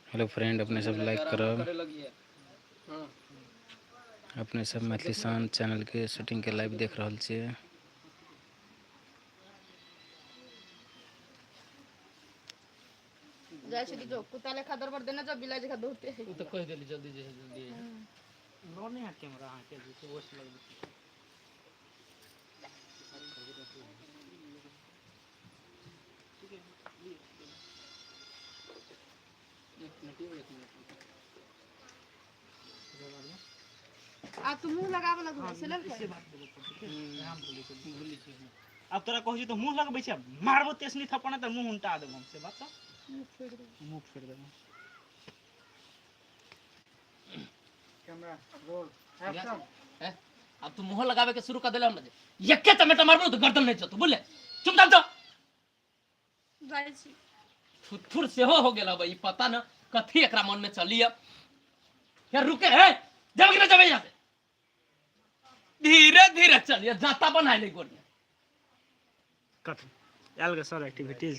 Hello friend, अपने सब like करब, अपने सब मैथिली शान चैनल के शूटिंग के लाइव देख रहा छे। जाय छै जो कुत्ता लेखा दरबर देना जब बिलाइ जका दौड़ते है। उ त कह देली जल्दी जे जल्दी नो नहीं है कैमरा आ के जे वॉच लग आ तू मुंह लगावे लगो से लग से बात हम बोली छी अब तोरा कहै छी तो मुंह लगबै छै, मारबो तेसनी थप्पड़ त मुंह उल्टा देबो से बात छ मुंह फेर देबो। Camera roll action. अब तू मुंह लगावे के शुरू कर देला हम यक्के टमाटर मारबो तो गर्दन नहीं जतो बोले चुप जा जाय छी थुथुर से हो गेला भाई पता न कथी एकरा मन में चली अब यार रुके है जब कि जब यहां से धीरे धीरे चलिए जाता बनाए ले गोड़ कट एल के सर एक्टिविटीज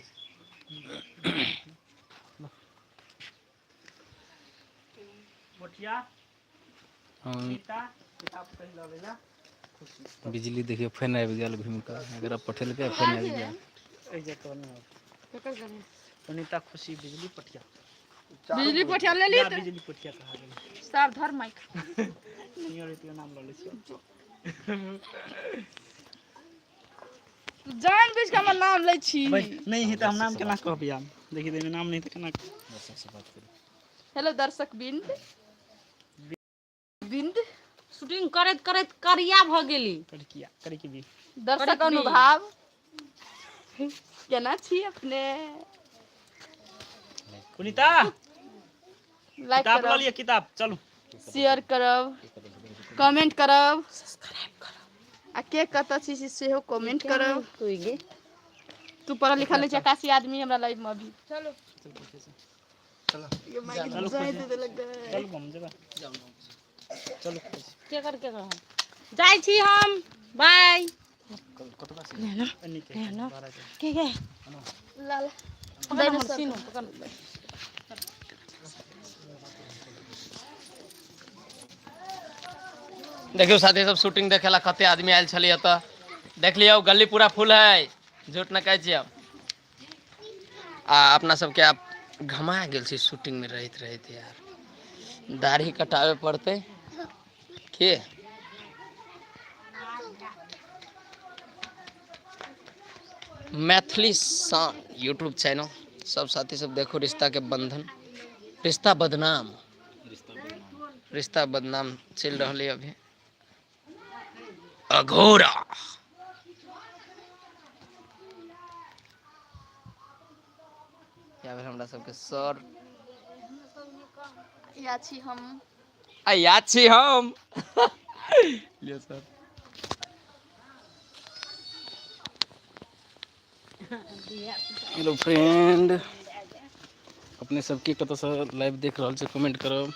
मोटिया सीता किताब कह लवेला बिजली देखिए फैन आबि गेल घूम के, अगर पठेल के फैन आबि गेल ए जे तो न केकर जाने सुनीता खुशी बिजली पटिया ले ली बिजली पटिया कहा गेल सार धर माइक नियर इतना नाम ल ले छी जान बीच का हमर नाम ले छी नहीं है त हम नाम केना कहबी हम देखि दे नाम नहीं त केना दर्शक से बात करी। हेलो दर्शक बिंद बिंद शूटिंग करत करत करिया भ गेली कड़किया करे के भी दर्शक अनुभाव केना छी अपने पुनीता लाइक किताब ल करब लिया किताब चलो शेयर करब कमेंट करब सब्सक्राइब करब आ के कत छी सेहो कमेंट करब। तू पढ़ा लिखा नहीं चकासी आदमी हमरा लाइव में अभी चलो चलो ये माइक जाए दे लग चलो हम जगह चलो के कर जाय छी हम बाय कतबा से ना के लाल दे हमर सीनो पकड़ देखियो साथी सब शूटिंग देखेला कते आदमी आयल छलिए त देख लियो गली पूरा फुल है झूठ न कहै छी अब आ अपना सब के आप घमा गेल छी शूटिंग में रहत रहत यार दाढ़ी कटावे पड़ते के मैथिली शान यूट्यूब चैनल सब साथी सब देखो रिश्ता के बंधन रिश्ता बदनाम चल रहा है अभी अघोरा या हमरा सबके सर या छी हम या छी हम लियो सर हेलो फ्रेंड, अपने सबके कत से लाइव देख रहा छे कमेंट करब।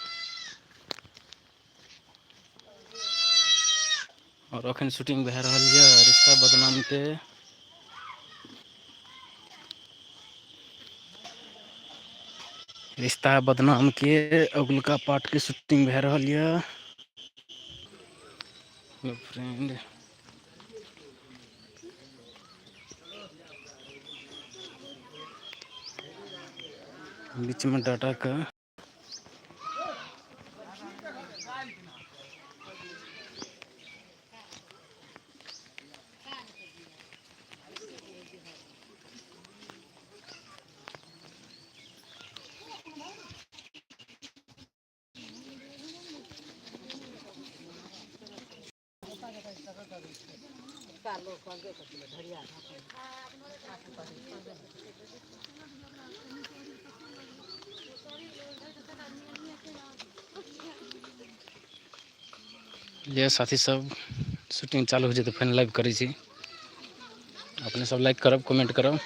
और अखन शूटिंग भे रहल है रिश्ता बदनाम के। रिश्ता बदनाम के अगुलका पार्ट के शूटिंग भे रहल है। हेलो फ्रेंड, बीच में डाटा का ये साथी सब शूटिंग चालू हो जाए तो फिर लाइव करी छी। अपने सब लाइक करब कमेंट करब।